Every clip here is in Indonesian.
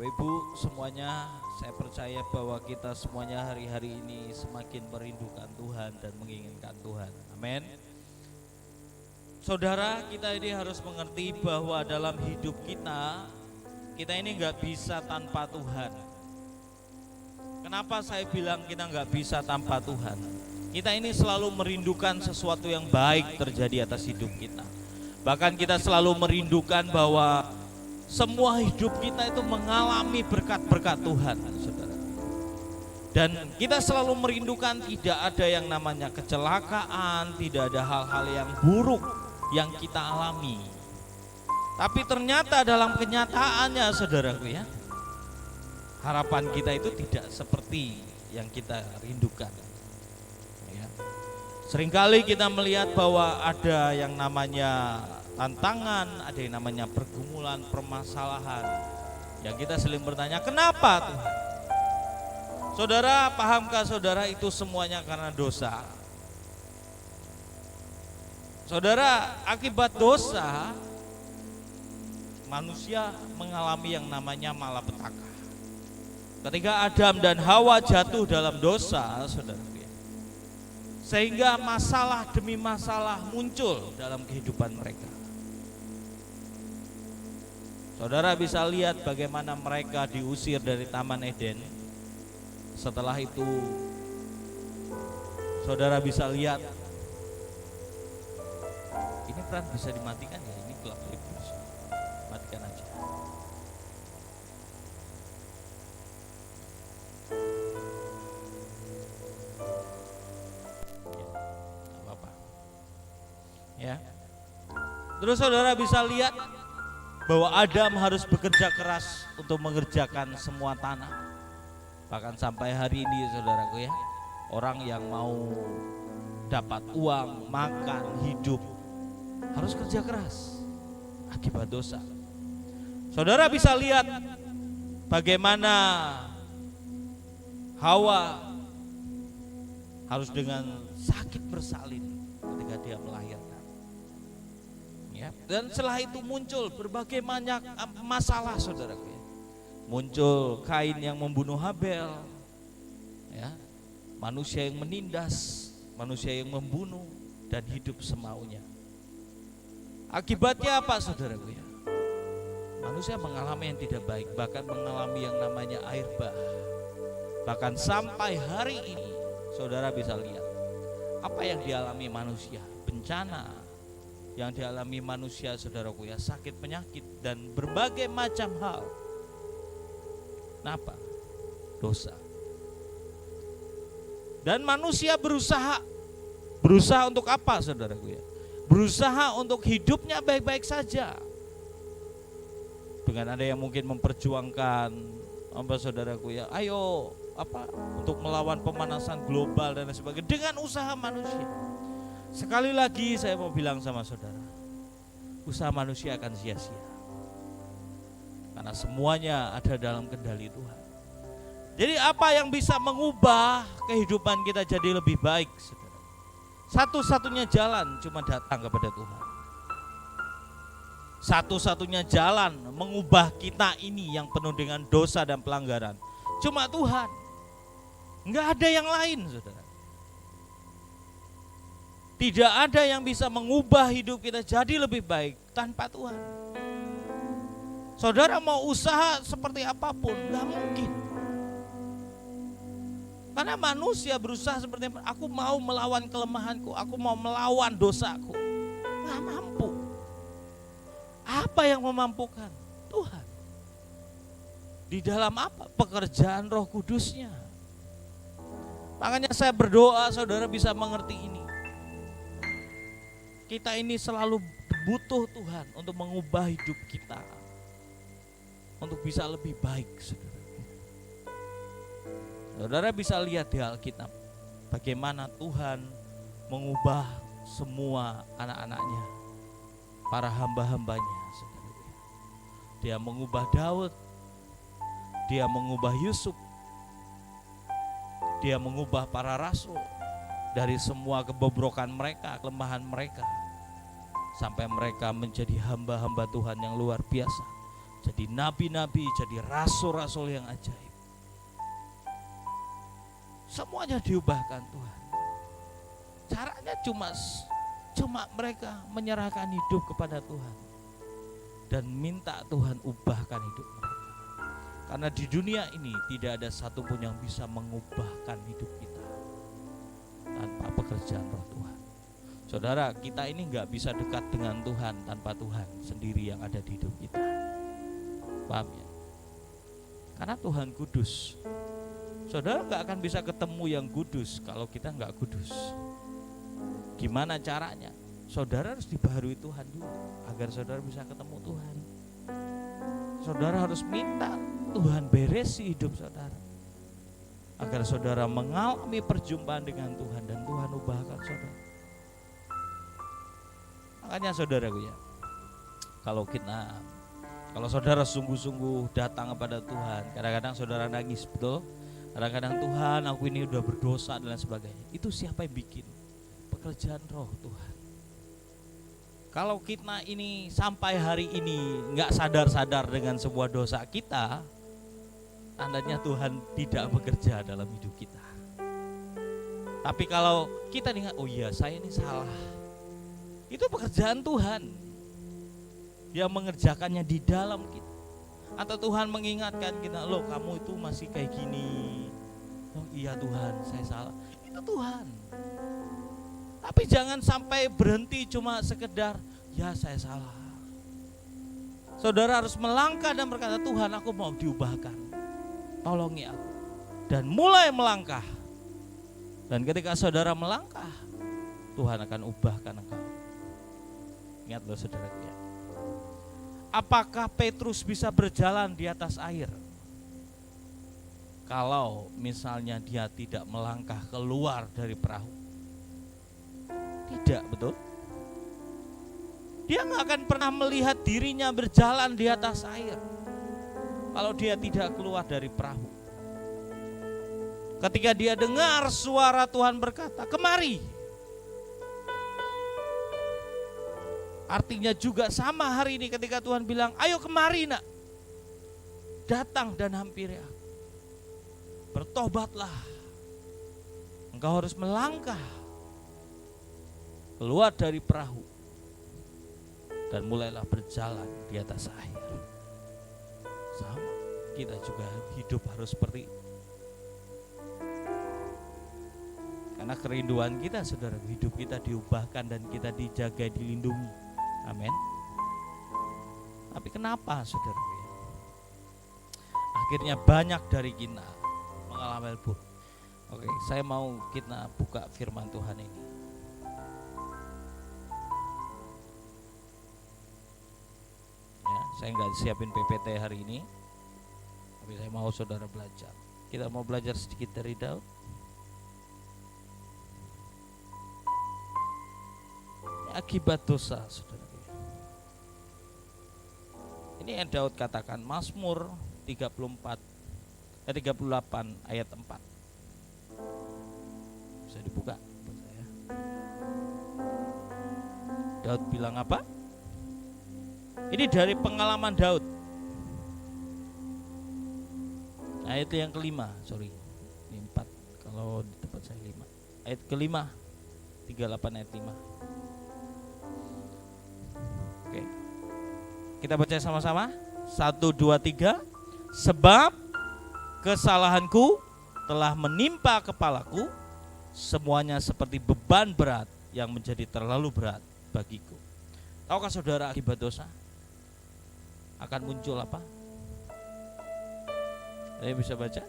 Bapak Ibu semuanya, saya percaya bahwa kita semuanya hari-hari ini semakin merindukan Tuhan dan menginginkan Tuhan. Amin. Saudara, kita ini harus mengerti bahwa dalam hidup kita ini nggak bisa tanpa Tuhan. Kenapa saya bilang kita nggak bisa tanpa Tuhan? Kita ini selalu merindukan sesuatu yang baik terjadi atas hidup kita. Bahkan kita selalu merindukan bahwa semua hidup kita itu mengalami berkat-berkat Tuhan, saudara. Dan kita selalu merindukan tidak ada yang namanya kecelakaan, tidak ada hal-hal yang buruk yang kita alami. Tapi ternyata dalam kenyataannya, saudaraku ya, harapan kita itu tidak seperti yang kita rindukan. Ya. Seringkali kita melihat bahwa ada yang namanya tantangan, ada yang namanya pergumulan, permasalahan. Ya kita sering bertanya, kenapa Tuhan? Saudara, pahamkah saudara itu semuanya karena dosa? Saudara, akibat dosa manusia mengalami yang namanya malapetaka. Ketika Adam dan Hawa jatuh dalam dosa, saudara, sehingga masalah demi masalah muncul dalam kehidupan mereka. Saudara bisa lihat bagaimana mereka diusir dari Taman Eden. Setelah itu saudara bisa lihat, ini peran bisa dimatikan ya, ini gelap terus. Matikan aja. Ya. Terus saudara bisa lihat bahwa Adam harus bekerja keras untuk mengerjakan semua tanah. Bahkan sampai hari ini saudaraku ya, orang yang mau dapat uang, makan, hidup harus kerja keras akibat dosa. Saudara bisa lihat bagaimana Hawa harus dengan sakit bersalin ketika dia melahirkan. Ya. Dan setelah itu muncul berbagai banyak masalah, saudaraku. Muncul Kain yang membunuh Habel, ya. Manusia yang menindas, manusia yang membunuh dan hidup semaunya. Akibatnya apa, saudaraku ya? Manusia mengalami yang tidak baik, bahkan mengalami yang namanya air bah. Bahkan sampai hari ini, saudara bisa lihat apa yang dialami manusia, bencana yang dialami manusia, saudaraku ya, sakit penyakit dan berbagai macam hal. Kenapa? Dosa. Dan manusia berusaha untuk apa, saudaraku ya? Berusaha untuk hidupnya baik-baik saja. Dengan ada yang mungkin memperjuangkan apa, saudaraku ya, ayo untuk melawan pemanasan global dan sebagainya dengan usaha manusia. Sekali lagi saya mau bilang sama saudara, usaha manusia akan sia-sia. Karena semuanya ada dalam kendali Tuhan. Jadi apa yang bisa mengubah kehidupan kita jadi lebih baik, saudara? Satu-satunya jalan cuma datang kepada Tuhan. Satu-satunya jalan mengubah kita ini yang penuh dengan dosa dan pelanggaran cuma Tuhan. Enggak ada yang lain, saudara. Tidak ada yang bisa mengubah hidup kita jadi lebih baik tanpa Tuhan. Saudara mau usaha seperti apapun, gak mungkin. Karena manusia berusaha seperti, aku mau melawan kelemahanku, aku mau melawan dosaku. Gak mampu. Apa yang memampukan? Tuhan. Di dalam apa? Pekerjaan Roh Kudusnya. Makanya saya berdoa saudara bisa mengerti ini. Kita ini selalu butuh Tuhan untuk mengubah hidup kita, untuk bisa lebih baik, saudara. Saudara bisa lihat di Alkitab bagaimana Tuhan mengubah semua anak-anaknya, para hamba-hambanya, saudara. Dia mengubah Daud, dia mengubah Yusuf, dia mengubah para rasul dari semua kebobrokan mereka, kelemahan mereka, sampai mereka menjadi hamba-hamba Tuhan yang luar biasa. jadi nabi-nabi, jadi rasul-rasul yang ajaib. Semuanya diubahkan Tuhan. Caranya cuma mereka menyerahkan hidup kepada Tuhan dan minta Tuhan ubahkan hidup mereka. Karena di dunia ini tidak ada satupun yang bisa mengubahkan hidup kita tanpa pekerjaan Roh Tuhan. Saudara, kita ini gak bisa dekat dengan Tuhan tanpa Tuhan sendiri yang ada di hidup kita. Paham ya? Karena Tuhan kudus. Saudara gak akan bisa ketemu yang kudus kalau kita gak kudus. Gimana caranya? Saudara harus dibaharui Tuhan dulu agar saudara bisa ketemu Tuhan. Saudara harus minta Tuhan beresi hidup saudara agar saudara mengalami perjumpaan dengan Tuhan dan Tuhan ubahkan saudara. Makanya saudaraku ya, kalau saudara sungguh-sungguh datang kepada Tuhan, kadang-kadang saudara nangis, betul? Kadang-kadang Tuhan, aku ini udah berdosa dan lain sebagainya. Itu siapa yang bikin? Pekerjaan Roh Tuhan. Kalau kita ini sampai hari ini nggak sadar-sadar dengan sebuah dosa kita, tandanya Tuhan tidak bekerja dalam hidup kita. Tapi kalau kita ingat, oh iya saya ini salah, itu pekerjaan Tuhan yang mengerjakannya di dalam kita. Atau Tuhan mengingatkan kita, loh kamu itu masih kayak gini. Oh iya Tuhan, saya salah. Itu Tuhan. Tapi jangan sampai berhenti cuma sekedar, ya saya salah. Saudara harus melangkah dan berkata, Tuhan aku mau diubahkan, tolongi aku. Dan mulai melangkah. Dan ketika saudara melangkah, Tuhan akan ubahkan engkau. Ingat loh saudara ya. Apakah Petrus bisa berjalan di atas air kalau misalnya dia tidak melangkah keluar dari perahu? Tidak, betul? Dia gak akan pernah melihat dirinya berjalan di atas air kalau dia tidak keluar dari perahu. Ketika dia dengar suara Tuhan berkata, kemari. Artinya juga sama hari ini ketika Tuhan bilang, ayo kemari nak, datang dan hampiri aku. Bertobatlah. Engkau harus melangkah keluar dari perahu dan mulailah berjalan di atas air. Sama, kita juga hidup harus seperti itu. Karena kerinduan kita saudara, hidup kita diubahkan dan kita dijaga, dilindungi. Amin. Tapi kenapa saudara? Akhirnya banyak dari kita mengalami hal buruk. Oke, saya mau kita buka firman Tuhan ini. Ya, saya nggak siapin PPT hari ini, tapi saya mau saudara belajar. Kita mau belajar sedikit dari Daud. Akibat dosa saudara. Ini yang Daud katakan, Mazmur 38 ayat 4. Bisa dibuka buat saya. Daud bilang apa? Ini dari pengalaman Daud. Ayat yang kelima, sorry. Ini 4, kalau di tempat saya 5. Ayat kelima, 38 ayat 5. Oke. Kita baca sama-sama. 1, 2, 3. Sebab kesalahanku telah menimpa kepalaku, semuanya seperti beban berat yang menjadi terlalu berat bagiku. Tahukah saudara akibat dosa akan muncul apa? Saya bisa baca.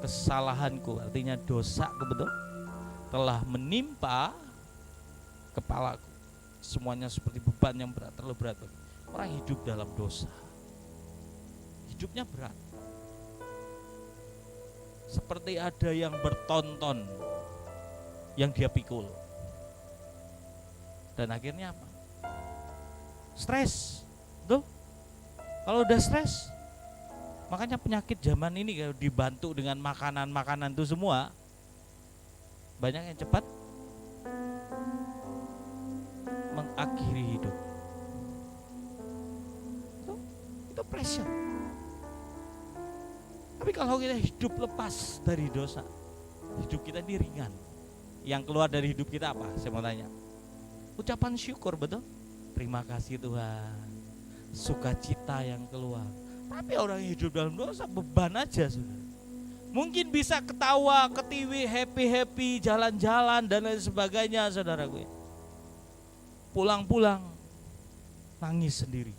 Kesalahanku artinya dosaku, betul, telah menimpa kepalaku. Semuanya seperti beban yang berat, terlalu berat bagi orang hidup dalam dosa. Hidupnya berat. Seperti ada yang bertonton yang dia pikul. Dan akhirnya apa? Stres. Tuh. Kalau udah stres, makanya penyakit zaman ini kalau dibantu dengan makanan-makanan itu semua, banyak yang cepat mengakhiri hidup. Tuh. depression. Tapi kalau kita hidup lepas dari dosa, hidup kita ini ringan. Yang keluar dari hidup kita apa? Saya mau tanya. Ucapan syukur, betul? Terima kasih Tuhan. Sukacita yang keluar. Tapi orang yang hidup dalam dosa beban aja, saudara. Mungkin bisa ketawa, ketiwi, happy, jalan-jalan dan lain sebagainya, saudaraku. Pulang-pulang nangis sendiri.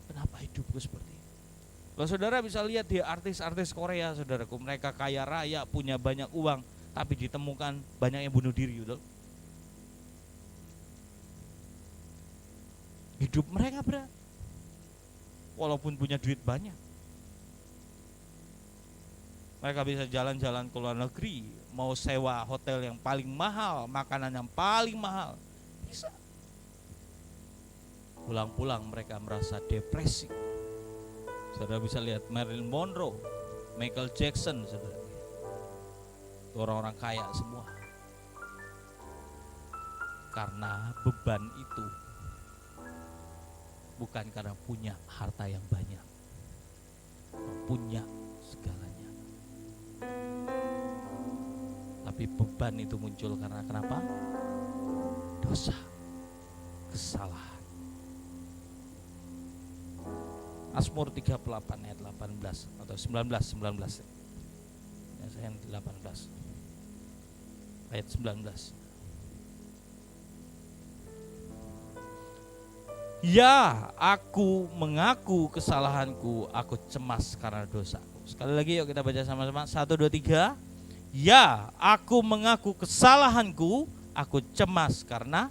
Kenapa hidupku seperti ini? Kalau saudara bisa lihat di artis-artis Korea, saudaraku, mereka kaya raya, punya banyak uang, tapi ditemukan banyak yang bunuh diri, betul? Hidup mereka berat, walaupun punya duit banyak. Mereka bisa jalan-jalan ke luar negeri, mau sewa hotel yang paling mahal, makanan yang paling mahal, bisa. Pulang-pulang mereka merasa depresi. Saudara bisa lihat Marilyn Monroe, Michael Jackson, saudara. Orang-orang kaya semua. Karena beban itu bukan karena punya harta yang banyak, punya segalanya. Tapi beban itu muncul karena kenapa? Dosa, kesalahan. Mazmur 38 ayat 18 atau 19 ya, saya yang 18 ayat 19. Ya, aku mengaku kesalahanku, aku cemas karena dosaku. Sekali lagi yuk kita baca sama-sama. 1, 2, 3. Ya, aku mengaku kesalahanku, aku cemas karena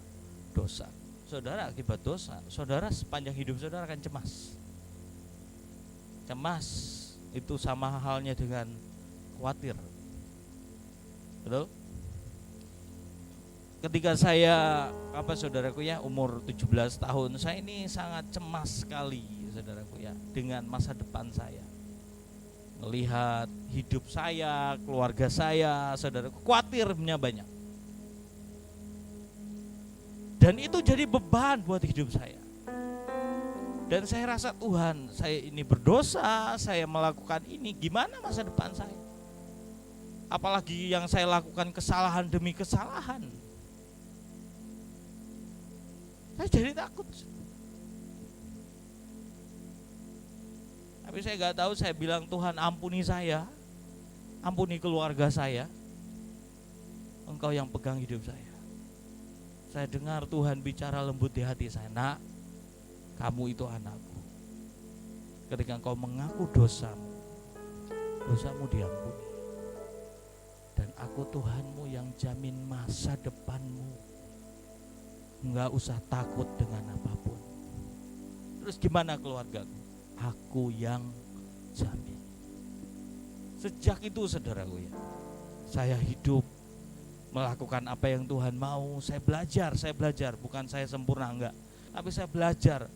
dosa. Saudara, akibat dosa, saudara sepanjang hidup saudara akan cemas. Cemas itu sama halnya dengan khawatir. Betul? Ketika saya saudaraku ya, umur 17 tahun, saya ini sangat cemas sekali, saudaraku ya, dengan masa depan saya. Melihat hidup saya, keluarga saya, saudaraku, khawatirnya banyak. Dan itu jadi beban buat hidup saya. Dan saya rasa Tuhan, saya ini berdosa, saya melakukan ini, gimana masa depan saya? Apalagi yang saya lakukan kesalahan demi kesalahan. Saya jadi takut. Tapi saya gak tahu, saya bilang Tuhan ampuni saya, ampuni keluarga saya, Engkau yang pegang hidup saya. Saya dengar Tuhan bicara lembut di hati saya, nak, kamu itu anakku. Ketika engkau mengaku dosamu, dosamu diampuni. Dan aku Tuhanmu yang jamin masa depanmu. Enggak usah takut dengan apapun. Terus gimana keluargaku? Aku yang jamin. Sejak itu saudaraku ya, saya hidup melakukan apa yang Tuhan mau. Saya belajar, bukan saya sempurna, enggak. Tapi saya belajar,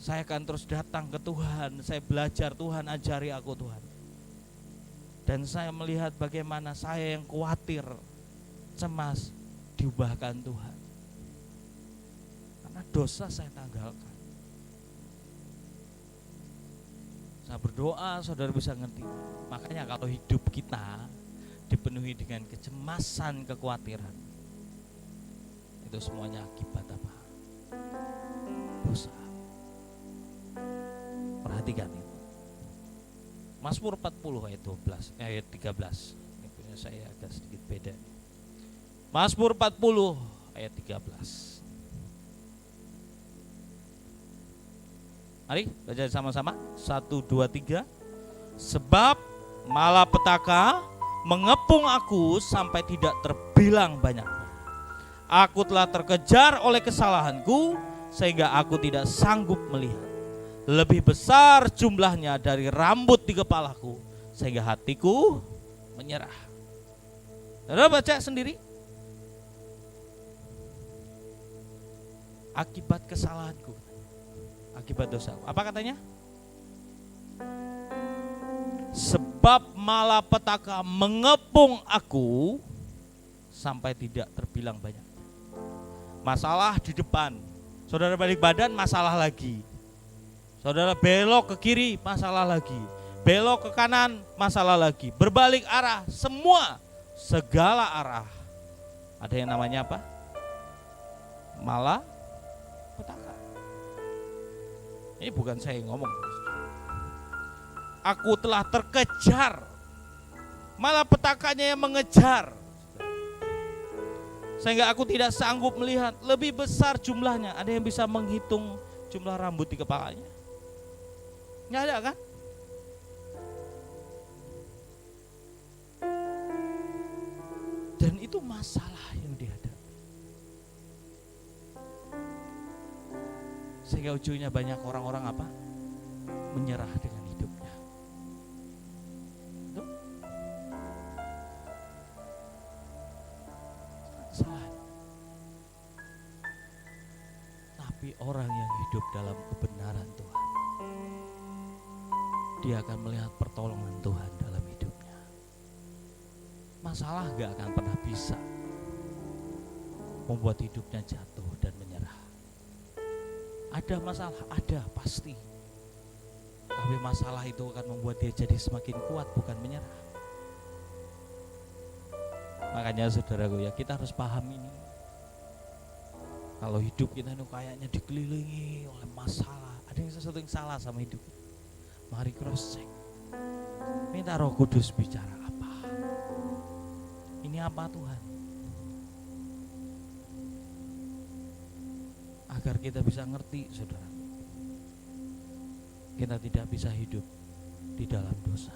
saya akan terus datang ke Tuhan. Saya belajar, Tuhan ajari aku Tuhan. Dan saya melihat bagaimana saya yang khawatir, cemas, diubahkan Tuhan. Karena dosa saya tanggalkan. Saya berdoa, saudara bisa ngerti. Makanya kalau hidup kita dipenuhi dengan kecemasan, kekhawatiran, itu semuanya akibat apa? Dosa. Perhatikan itu. Mazmur 40 ayat 13. Ini punya saya agak sedikit beda. Mazmur 40 ayat 13. Mari baca sama-sama. 1, 2, 3. Sebab malapetaka mengepung aku sampai tidak terbilang banyaknya. Aku telah terkejar oleh kesalahanku sehingga aku tidak sanggup melihat. Lebih besar jumlahnya dari rambut di kepalaku sehingga hatiku menyerah. Saudara baca sendiri. Akibat kesalahanku, akibat dosa. Apa katanya? Sebab malapetaka mengepung aku sampai tidak terbilang banyak. Masalah di depan, saudara balik badan masalah lagi. Saudara belok ke kiri, masalah lagi. Belok ke kanan, masalah lagi. Berbalik arah, semua, segala arah. Ada yang namanya apa? Malapetaka. Ini bukan saya yang ngomong. Aku telah terkejar, malapetakanya yang mengejar. Sehingga aku tidak sanggup melihat, lebih besar jumlahnya. Ada yang bisa menghitung jumlah rambut di kepalanya? Nggak ada kan? Dan itu masalah yang dihadapi. Sehingga ujungnya banyak orang-orang apa? Menyerah dengan hidupnya. Itu salah. Tapi orang yang hidup dalam kebenaran Tuhan, dia akan melihat pertolongan Tuhan dalam hidupnya. Masalah gak akan pernah bisa membuat hidupnya jatuh dan menyerah. Ada masalah, ada pasti. Tapi masalah itu akan membuat dia jadi semakin kuat, bukan menyerah. Makanya saudaraku ya, kita harus paham ini. Kalau hidup kita ini kayaknya dikelilingi oleh masalah, ada yang sesuatu yang salah sama hidup. Mari cross check. Minta Roh Kudus bicara apa? Ini apa Tuhan? Agar kita bisa ngerti, saudara. Kita tidak bisa hidup di dalam dosa.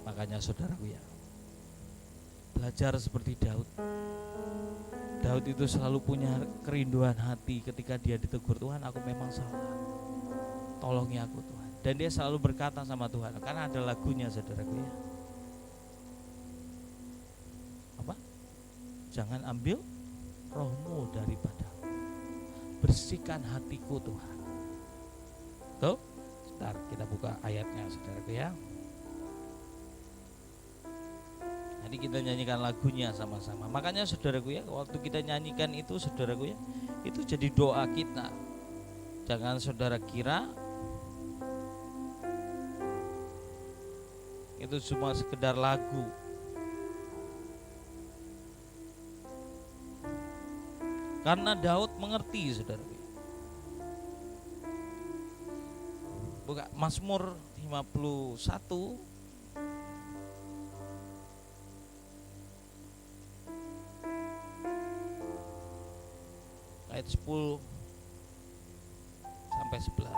Makanya saudaraku ya, belajar seperti Daud. Daud itu selalu punya kerinduan hati ketika dia ditegur, Tuhan aku memang salah, tolongi aku Tuhan. Dan dia selalu berkata sama Tuhan, karena ada lagunya saudaraku ya, apa? Jangan ambil rohmu daripadaku, bersihkan hatiku Tuhan. Tuh, sebentar kita buka ayatnya saudaraku ya. Jadi kita nyanyikan lagunya sama-sama. Makanya saudaraku ya, waktu kita nyanyikan itu saudaraku ya, itu jadi doa kita. Jangan saudara kira itu cuma sekedar lagu. Karena Daud mengerti saudaraku. Buka Mazmur 51 ayat 10 sampai 11.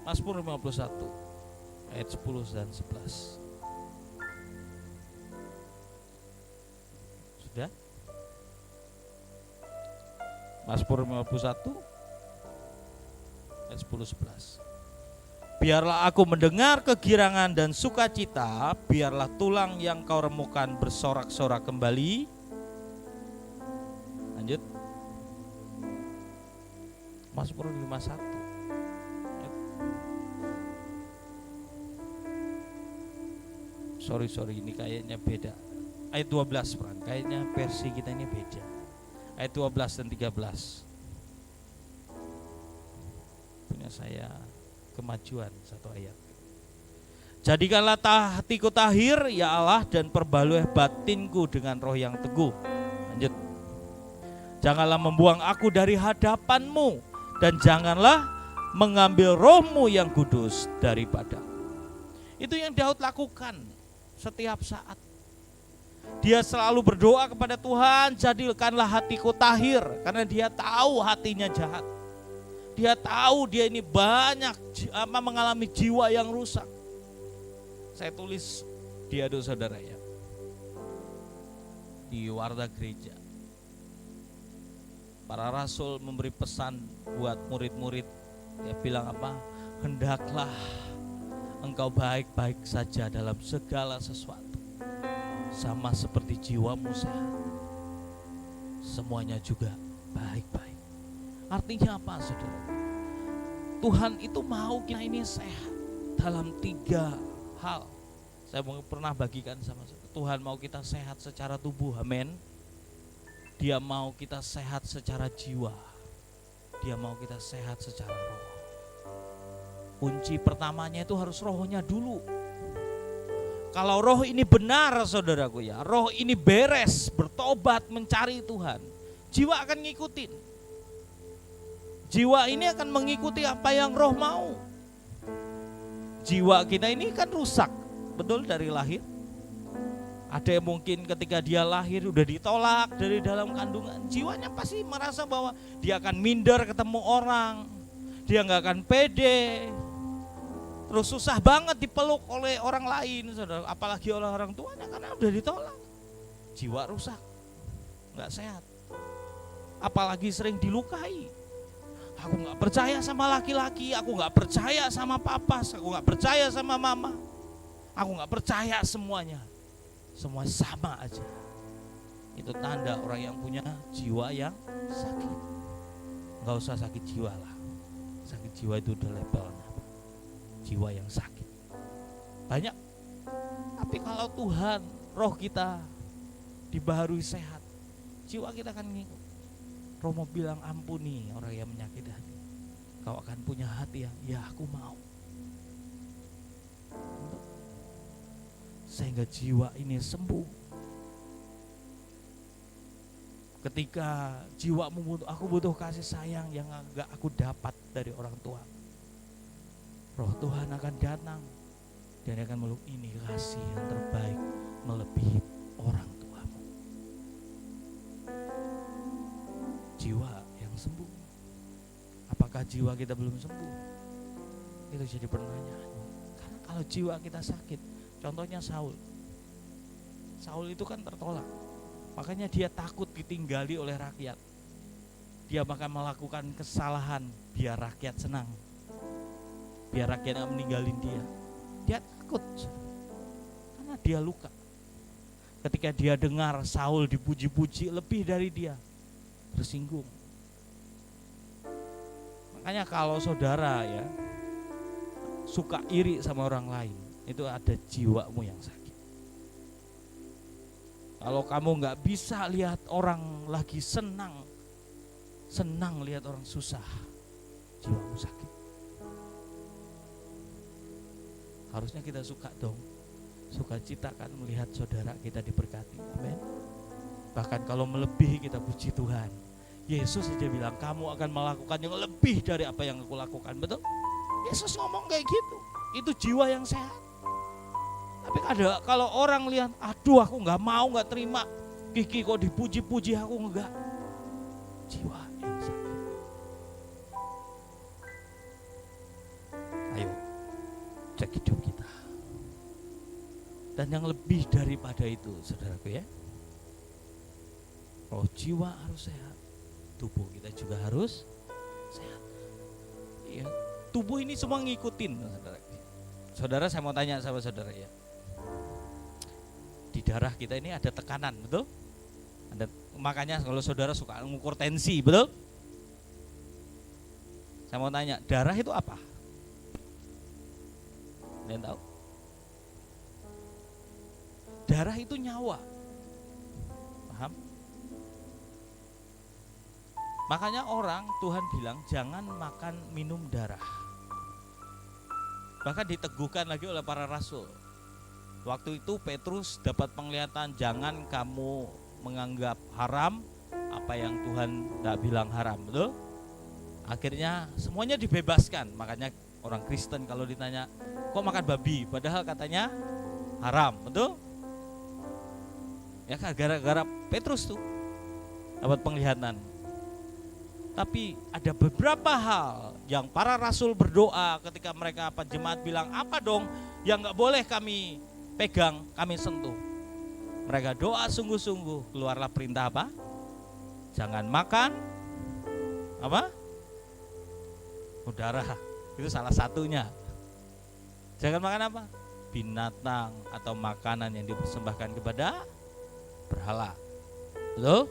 Mazmur 51 ayat 10 dan 11. Sudah? Mazmur 51 ayat 10 11. Biarlah aku mendengar kegirangan dan sukacita, biarlah tulang yang kau remukan bersorak-sorak kembali. Lanjut. Mazmur 51. Sorry, ini kayaknya beda. Ayat 12, Fran. Kayaknya versi kita ini beda. Ayat 12 dan 13. Punya saya kemajuan satu ayat. Jadikanlah hatiku tahir ya Allah, dan perbalui batinku dengan roh yang teguh. Lanjut. Janganlah membuang aku dari hadapanmu, dan janganlah mengambil rohmu yang kudus daripada. Itu yang Daud lakukan setiap saat. Dia selalu berdoa kepada Tuhan, jadikanlah hatiku tahir, karena dia tahu hatinya jahat. Dia tahu dia ini banyak mengalami jiwa yang rusak. Saya tulis di Adu Saudara ya, di Warta Gereja. Para rasul memberi pesan buat murid-murid. Dia bilang apa? Hendaklah engkau baik-baik saja dalam segala sesuatu, sama seperti jiwamu sehat, semuanya juga baik-baik. Artinya apa saudara? Tuhan itu mau kita ini sehat dalam 3 hal. Saya pernah bagikan sama saudara. Tuhan mau kita sehat secara tubuh, amin. Dia mau kita sehat secara jiwa. Dia mau kita sehat secara roh. Kunci pertamanya itu harus rohnya dulu. Kalau roh ini benar saudaraku ya, roh ini beres, bertobat, mencari Tuhan, jiwa akan ngikutin. Jiwa ini akan mengikuti apa yang roh mau. Jiwa kita ini kan rusak, betul, dari lahir. Ada yang mungkin ketika dia lahir udah ditolak dari dalam kandungan, jiwanya pasti merasa bahwa dia akan minder ketemu orang, dia nggak akan pede, terus susah banget dipeluk oleh orang lain, saudara, apalagi oleh orang tuanya karena udah ditolak. Jiwa rusak, nggak sehat, apalagi sering dilukai. Aku nggak percaya sama laki-laki, aku nggak percaya sama papa, aku nggak percaya sama mama, aku nggak percaya semuanya. Semua sama aja. Itu tanda orang yang punya jiwa yang sakit. Gak usah sakit jiwa lah. Sakit jiwa itu udah levelnya jiwa yang sakit. Banyak. Tapi kalau Tuhan, roh kita dibaharui sehat, jiwa kita akan ngikut. Roh mau bilang ampuni orang yang menyakiti hati. Kau akan punya hati yang ya aku mau. Sehingga jiwa ini sembuh. Ketika jiwamu butuh, aku butuh kasih sayang yang enggak aku dapat dari orang tua, roh Tuhan akan datang dan akan meluk, ini kasih yang terbaik melebihi orang tuamu. Jiwa yang sembuh. Apakah jiwa kita belum sembuh? Itu jadi pertanyaan. Karena kalau jiwa kita sakit, contohnya Saul itu kan tertolak, makanya dia takut ditinggali oleh rakyat. Dia bahkan melakukan kesalahan biar rakyat senang, biar rakyat gak meninggalin dia. Dia takut karena dia luka. Ketika dia dengar Saul dipuji-puji lebih dari dia, tersinggung. Makanya kalau saudara ya suka iri sama orang lain, itu ada jiwamu yang sakit. Kalau kamu gak bisa lihat orang lagi senang lihat orang susah, jiwamu sakit. Harusnya kita suka dong, suka cita kan melihat saudara kita diberkati. Amin. Bahkan kalau melebihi kita puji Tuhan. Yesus saja bilang kamu akan melakukan yang lebih dari apa yang aku lakukan, betul? Yesus ngomong kayak gitu. Itu jiwa yang sehat. Tapi kalau orang lihat, aduh aku gak mau, gak terima, Kiki kok dipuji-puji aku enggak. Jiwa yang sakit. Ayo cek hidup kita. Dan yang lebih daripada itu saudaraku ya, roh jiwa harus sehat, tubuh kita juga harus sehat ya. Tubuh ini semua ngikutin saudara. Saudara, saya mau tanya sama saudara ya, di darah kita ini ada tekanan, betul? Makanya kalau saudara suka mengukur tensi, betul? Saya mau tanya, darah itu apa? Kalian tahu? Darah itu nyawa. Paham? Makanya orang, Tuhan bilang jangan makan minum darah. Bahkan diteguhkan lagi oleh para rasul. Waktu itu Petrus dapat penglihatan, jangan kamu menganggap haram apa yang Tuhan tidak bilang haram, betul? Akhirnya semuanya dibebaskan. Makanya orang Kristen kalau ditanya, kok makan babi? Padahal katanya haram, betul? Ya kan gara-gara Petrus tuh dapat penglihatan. Tapi ada beberapa hal yang para rasul berdoa ketika mereka jemaat bilang, apa dong yang gak boleh kami pegang, kami sentuh. Mereka doa sungguh-sungguh, keluarlah perintah apa? Jangan makan apa? Udara. Itu salah satunya. Jangan makan apa? Binatang atau makanan yang dipersembahkan kepada berhala. Betul?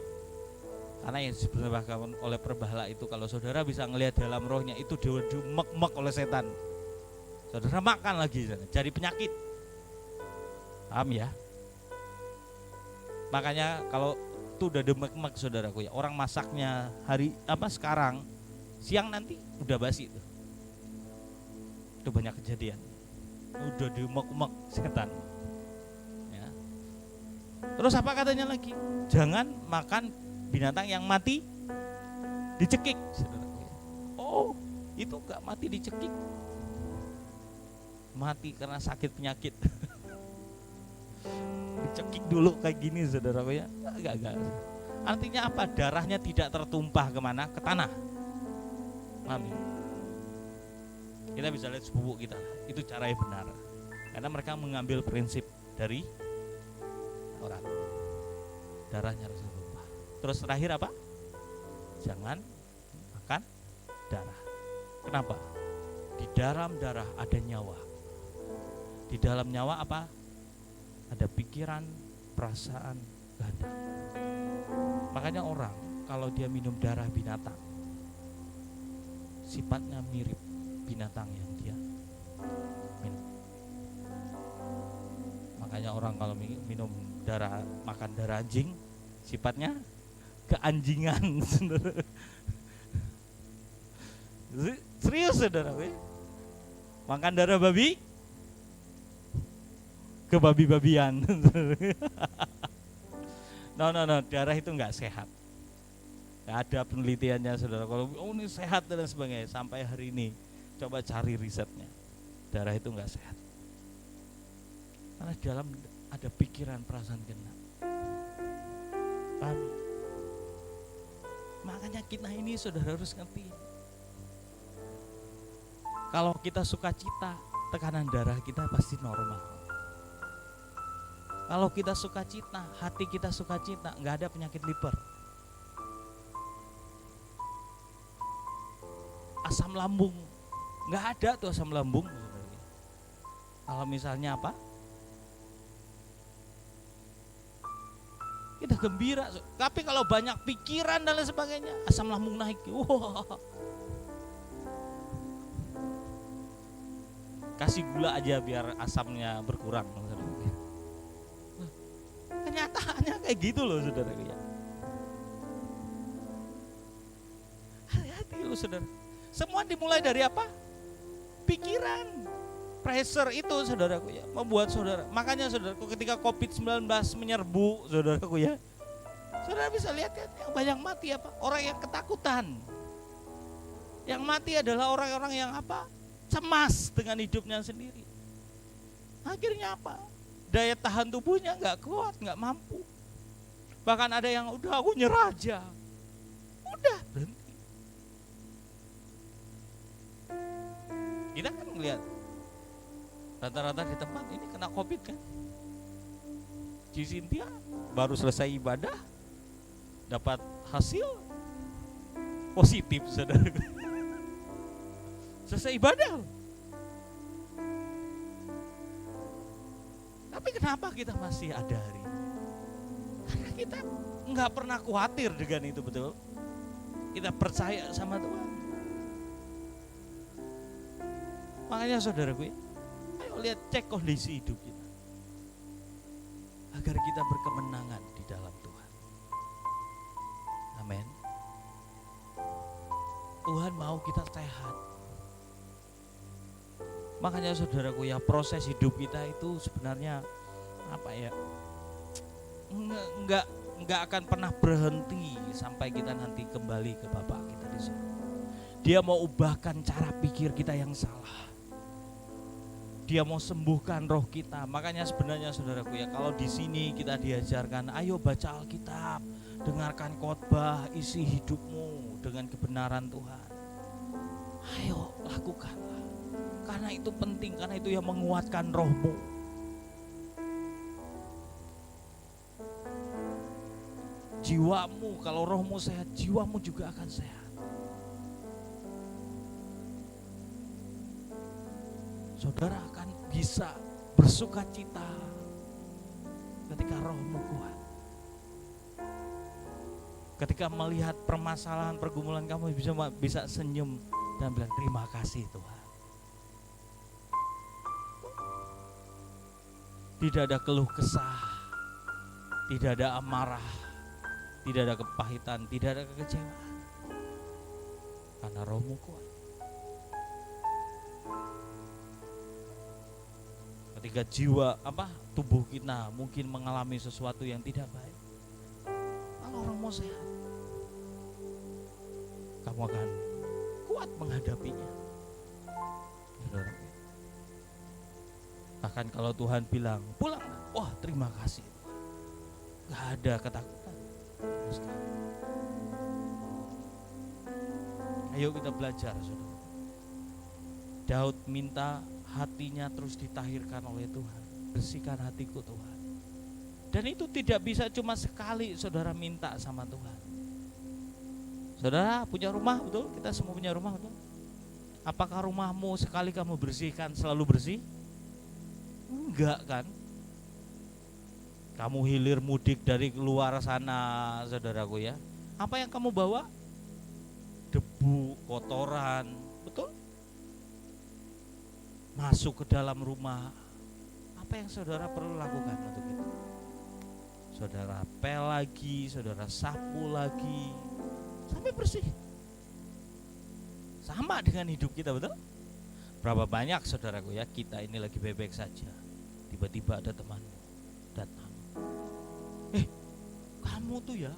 Karena yang dipersembahkan oleh berhala itu, kalau saudara bisa ngelihat dalam rohnya, itu dimek-mek oleh setan. Saudara makan lagi, jadi penyakit. Paham ya? Makanya kalau itu udah demek-mek saudaraku ya. Orang masaknya sekarang, siang nanti udah basi itu. Itu banyak kejadian. Udah demek-mek setan. Ya. Terus apa katanya lagi? Jangan makan binatang yang mati dicekik, saudaraku ya. Oh, itu enggak mati dicekik. Mati karena sakit penyakit. Dicekik dulu kayak gini saudaraku ya. Enggak. Artinya apa? Darahnya tidak tertumpah kemana? Ke tanah. Paham ya? Kita bisa lihat sepupu kita, itu cara yang benar. Karena mereka mengambil prinsip dari Taurat. Darahnya harus tertumpah. Terus terakhir apa? Jangan makan darah. Kenapa? Di dalam darah ada nyawa. Di dalam nyawa apa? Ada pikiran, perasaan, kehendak. Makanya orang kalau dia minum darah binatang, sifatnya mirip binatang yang dia minum. Makanya orang kalau makan darah anjing, sifatnya keanjingan. Serius saudara, makan darah babi, kebabi-babian. No, darah itu nggak sehat. Nggak ada penelitiannya saudara. Kalau ini sehat dan sebagainya, sampai hari ini coba cari risetnya. Darah itu nggak sehat. Karena dalam ada pikiran, perasaan, kehendak. Paham? Makanya kita ini saudara harus ngerti. Kalau kita sukacita, tekanan darah kita pasti normal. Kalau kita sukacita, hati kita sukacita, nggak ada penyakit liver. Asam lambung, nggak ada tuh asam lambung. Kalau misalnya apa? Kita gembira. Tapi kalau banyak pikiran dan lain sebagainya, asam lambung naik. Wah. Kasih gula aja biar asamnya berkurang. Kenyataannya kayak gitu loh saudara ya. Hati-hati loh saudara. Semua dimulai dari apa? Pikiran. Pressure itu saudaraku ya, membuat saudara. Makanya saudaraku ketika COVID-19 menyerbu saudaraku ya, saudara bisa lihat kan yang banyak mati apa? Orang yang ketakutan. Yang mati adalah orang-orang yang apa? Cemas dengan hidupnya sendiri. Akhirnya apa? Daya tahan tubuhnya nggak kuat, nggak mampu. Bahkan ada yang udah aku nyerah aja. Udah berhenti. Kita kan ngeliat rata-rata di tempat ini kena COVID kan. Ci Cynthia baru selesai ibadah dapat hasil positif saudara. Selesai ibadah. Tapi kenapa kita masih ada hari ini? Karena kita nggak pernah khawatir dengan itu, betul. Kita percaya sama Tuhan. Makanya saudaraku, ayo lihat, cek kondisi hidup kita, agar kita berkemenangan di dalam Tuhan. Amin. Tuhan mau kita sehat. Makanya saudaraku ya, proses hidup kita itu sebenarnya apa ya, nggak akan pernah berhenti sampai kita nanti kembali ke Bapa kita di surga. Dia mau ubahkan cara pikir kita yang salah. Dia mau sembuhkan roh kita. Makanya sebenarnya saudaraku ya, kalau di sini kita diajarkan, ayo baca Alkitab, dengarkan khotbah, isi hidupmu dengan kebenaran Tuhan. Ayo lakukanlah. Karena itu penting, karena itu yang menguatkan rohmu. Jiwamu, kalau rohmu sehat, jiwamu juga akan sehat. Saudara akan bisa bersukacita ketika rohmu kuat. Ketika melihat permasalahan, pergumulan, kamu bisa senyum dan bilang terima kasih Tuhan. Tidak ada keluh kesah, tidak ada amarah, tidak ada kepahitan, tidak ada kekecewaan. Karena Roh-Mu kuat. Ketika jiwa tubuh kita mungkin mengalami sesuatu yang tidak baik, kalau Roh-Mu sehat, kamu akan kuat menghadapinya. Bahkan kalau Tuhan bilang pulang, wah terima kasih, gak ada ketakutan. Ayo kita belajar, saudara. Daud minta hatinya terus ditahirkan oleh Tuhan. Bersihkan hatiku Tuhan. Dan itu tidak bisa cuma sekali saudara minta sama Tuhan. Saudara punya rumah, betul? Kita semua punya rumah, betul? Apakah rumahmu sekali kamu bersihkan selalu bersih? Enggak kan? Kamu hilir mudik dari luar sana, saudaraku ya. Apa yang kamu bawa? Debu, kotoran, betul? Masuk ke dalam rumah. Apa yang saudara perlu lakukan untuk itu? Saudara pel lagi, saudara sapu lagi, sampai bersih. Sama dengan hidup kita, betul? Berapa banyak saudaraku ya, kita ini lagi bebek saja, tiba-tiba ada temanmu datang, kamu tuh ya,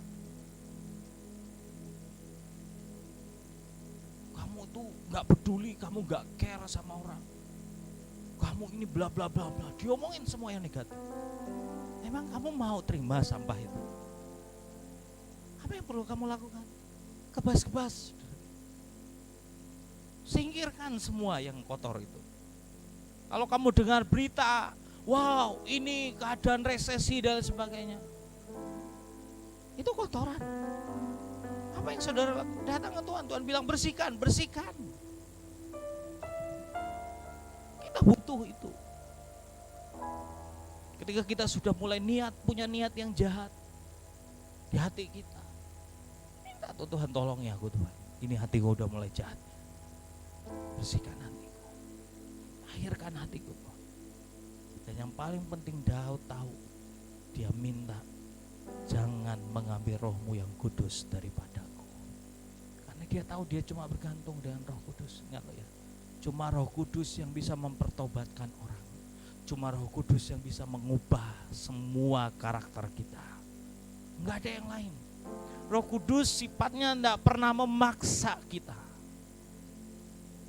kamu tuh gak peduli, kamu gak care sama orang, kamu ini bla bla bla bla, diomongin semua yang negatif. Emang kamu mau terima sampah itu? Apa yang perlu kamu lakukan? Kebas-kebas, singkirkan semua yang kotor itu. Kalau kamu dengar berita, wow ini keadaan resesi dan sebagainya, itu kotoran. Apa yang saudara datang ke Tuhan, Tuhan bilang bersihkan, bersihkan. Kita butuh itu. Ketika kita sudah mulai punya niat yang jahat di hati kita, minta tuh Tuhan, tolong ya aku Tuhan, ini hatiku udah mulai jahat. Bersihkan hatiku, akhirkan hatiku Tuhan. Dan yang paling penting Daud tahu, dia minta, jangan mengambil Roh-Mu yang kudus daripadaku. Karena dia tahu dia cuma bergantung dengan Roh Kudus. Ingat loh ya, cuma Roh Kudus yang bisa mempertobatkan orang. Cuma Roh Kudus yang bisa mengubah semua karakter kita. Enggak ada yang lain. Roh Kudus sifatnya enggak pernah memaksa kita.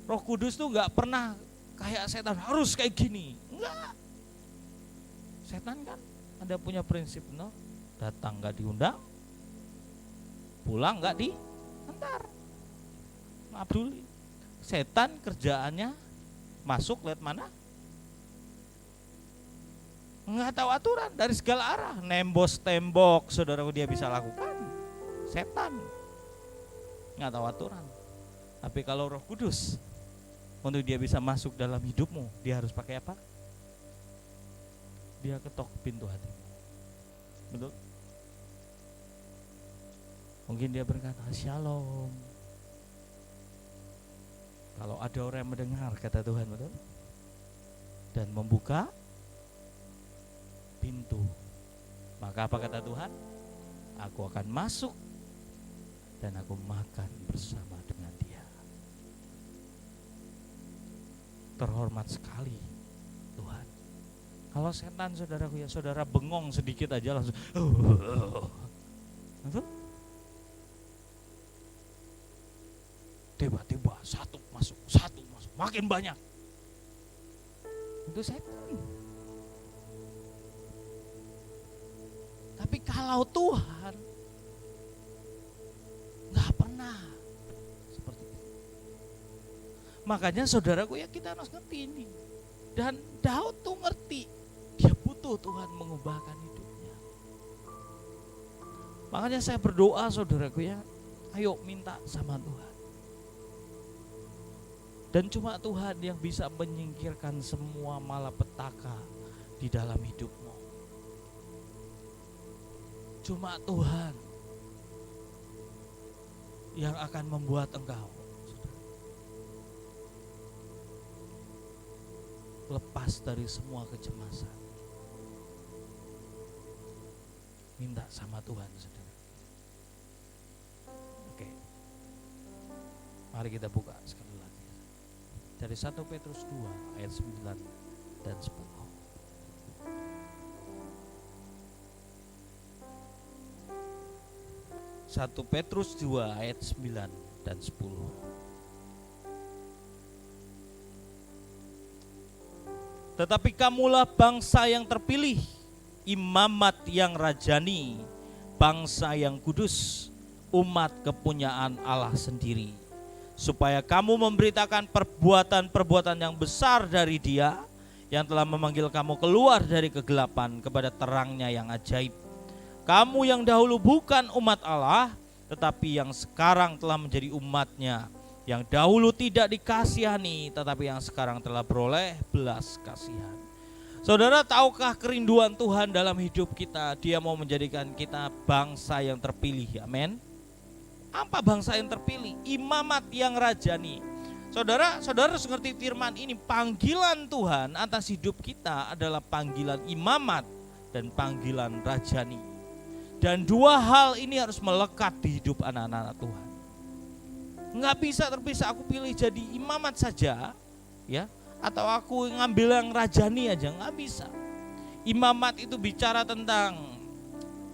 Roh Kudus tuh enggak pernah kayak setan harus kayak gini. Enggak. Setan kan ada punya prinsip, no? Datang enggak diundang, pulang enggak diantar. Nggak peduli. Setan kerjaannya masuk lewat mana? Nggak tahu aturan, dari segala arah, nembos tembok, saudaraku dia bisa lakukan. Setan nggak tahu aturan. Tapi kalau Roh Kudus, untuk dia bisa masuk dalam hidupmu, dia harus pakai apa? Dia ketok pintu hatimu, betul? Mungkin dia berkata shalom. Kalau ada orang yang mendengar kata Tuhan, betul? Dan membuka pintu, maka apa kata Tuhan? Aku akan masuk dan aku makan bersama dengan dia. Terhormat sekali Tuhan. Kalau setan saudaraku ya, saudara bengong sedikit aja langsung tiba-tiba satu masuk, makin banyak. Itu setan. Tapi kalau Tuhan nggak pernah seperti itu. Makanya saudaraku ya, kita harus ngerti ini. Dan Daud tuh ngerti, dia butuh Tuhan mengubahkan hidupnya. Makanya saya berdoa saudaraku ya, ayo minta sama Tuhan. Dan cuma Tuhan yang bisa menyingkirkan semua malapetaka di dalam hidupmu. Cuma Tuhan yang akan membuat engkau lepas dari semua kecemasan. Minta sama Tuhan, saudara. Mari kita buka sekali lagi. Dari 1 Petrus 2 ayat 9 dan 10. 1 Petrus 2 ayat 9 dan 10. Tetapi kamulah bangsa yang terpilih, imamat yang rajani, bangsa yang kudus, umat kepunyaan Allah sendiri, supaya kamu memberitakan perbuatan-perbuatan yang besar dari Dia yang telah memanggil kamu keluar dari kegelapan kepada terangnya yang ajaib. Kamu yang dahulu bukan umat Allah, tetapi yang sekarang telah menjadi umat-Nya, yang dahulu tidak dikasihani, tetapi yang sekarang telah beroleh belas kasihan. Saudara, tahukah kerinduan Tuhan dalam hidup kita? Dia mau menjadikan kita bangsa yang terpilih. Amin. Apa bangsa yang terpilih? Imamat yang rajani. Saudara harus ngerti firman ini. Panggilan Tuhan atas hidup kita adalah panggilan imamat dan panggilan rajani. Dan dua hal ini harus melekat di hidup anak-anak Tuhan. Nggak bisa terpisah, aku pilih jadi imamat saja, ya, atau aku ngambil yang rajani aja, nggak bisa. Imamat itu bicara tentang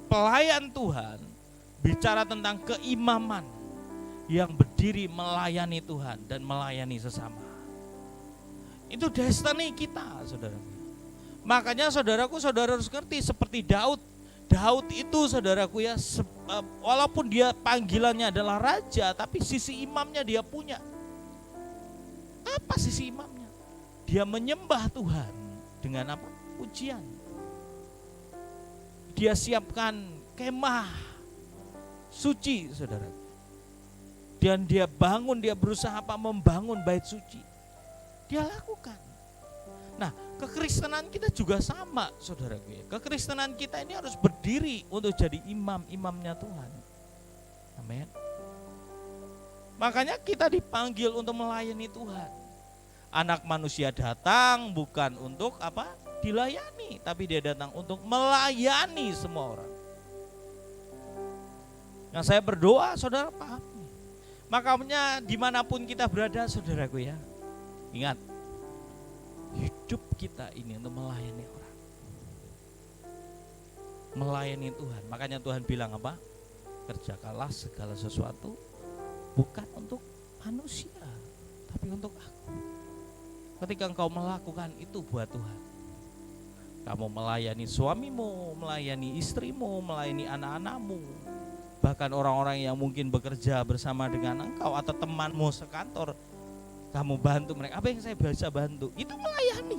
pelayan Tuhan, bicara tentang keimaman yang berdiri melayani Tuhan dan melayani sesama. Itu destiny kita, saudara. Makanya saudara harus ngerti seperti Daud itu, saudaraku ya, walaupun dia panggilannya adalah raja, tapi sisi imamnya dia punya. Apa sisi imamnya? Dia menyembah Tuhan dengan apa? Pujian. Dia siapkan kemah suci, saudara. Dan dia berusaha membangun bait suci. Dia lakukan. Nah, kekristenan kita juga sama, saudaraku. Kekristenan kita ini harus berdiri untuk jadi imamnya Tuhan. Amin. Makanya kita dipanggil untuk melayani Tuhan. Anak manusia datang bukan untuk apa? Dilayani, tapi dia datang untuk melayani semua orang. Yang saya berdoa, saudara paham. Makanya dimanapun kita berada, saudaraku ya, ingat, hidup kita ini untuk melayani orang, melayani Tuhan. Makanya Tuhan bilang apa? Kerjakanlah segala sesuatu bukan untuk manusia, tapi untuk aku. Ketika engkau melakukan itu buat Tuhan, kamu melayani suamimu, melayani istrimu, melayani anak-anakmu, bahkan orang-orang yang mungkin bekerja bersama dengan engkau atau temanmu sekantor, kamu bantu mereka. Apa yang saya bisa bantu? Itu melayani.